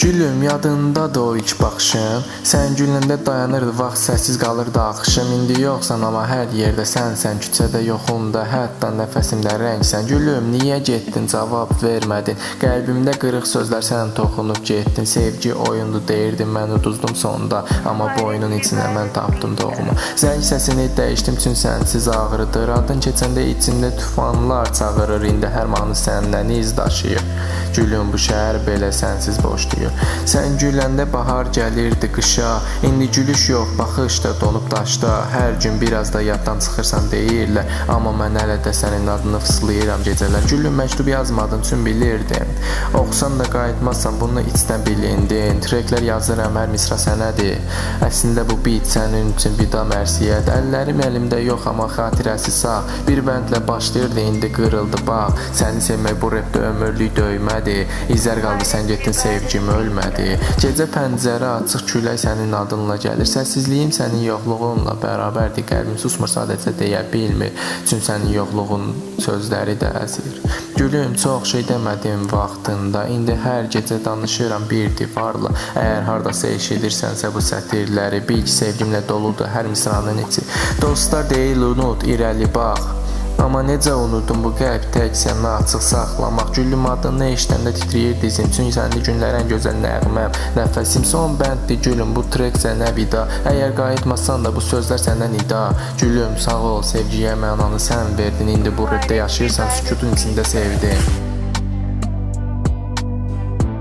Gülüm, yadındadır o ilk baxışım. Sən gülündə dayanırdı, vaxt səssiz qalırdı axışım. İndi yoxsan, amma hər yerdə sənsən. Küçədə yoxumda, hətta nəfəsimdə rəngsən. Gülüm, niyə getdin, cavab vermədin? Qəlbimdə qırıq sözlər sən toxunub getdin. Sevgi oyundu deyirdin, mən uduzdum sonda. Amma boynun içinə mən tapdım doğumu. Zəng səsini dəyişdim, çünki sənsiz ağrıdır. Adın keçəndə içində tufanlar çağırır. İndi hər mahnı səndən iz daşıyır. Gülüm, bu şəhər belə sənsiz boşlayır. Sən güləndə bahar gəlirdi qışa. İndi gülüş yox, baxış da donub daşda. Hər gün biraz da yaddan çıxırsan deyirlər. Amma mən hələ də sənin adını fısılayıram gecələr. Gülüm, məktub yazmadın, üçün bilirdim. Oxusan da qayıtmazsan, bunu içdən bilindin. Treklər yazıram, hər misra sənədir. Əslində bu bit sənin üçün vida mərsiyyət. Əllərim əlimdə yox, amma xatirəsi sağ. Bir bəndlə başlayırdı, indi qırıldı bağ. Səni sevmək bu repdə ömürlük döymədi. İzlər qaldı, sən getdin, sevgim ölmədi. Gecə pəncərə açıq, külək sənin adınla gəlir. Səssizliyim sənin yoxluğunla bərabərdir. Qəlbim susmur, sadəcə deyə bilmir. Çünki sənin yoxluğun sözləri də əzir. Gülüm, çox şey demədim vaxtında. İndi hər gecə danışıram bir divarla. Əgər hardasa eşidirsənsə bu sətirləri, bil ki, sevgimlə doludur hər misranın içi. Dostlar deyil, unut, irəli bax. Amma necə unudum bu qəlb tək səni açıq saxlamaq. Gülüm, adını eşidəndə titrəyir dizim. Çünki səndə günlər ən gözəl nəğməm. Nəfəsim son bənddir gülüm, bu trek sənə vida. Əgər qayıtmasan da bu sözlər sənə nida. Gülüm, sağ ol, sevgiyə mənanı sən verdin. İndi bu repdə yaşayırsan, sükutun içində sevdin.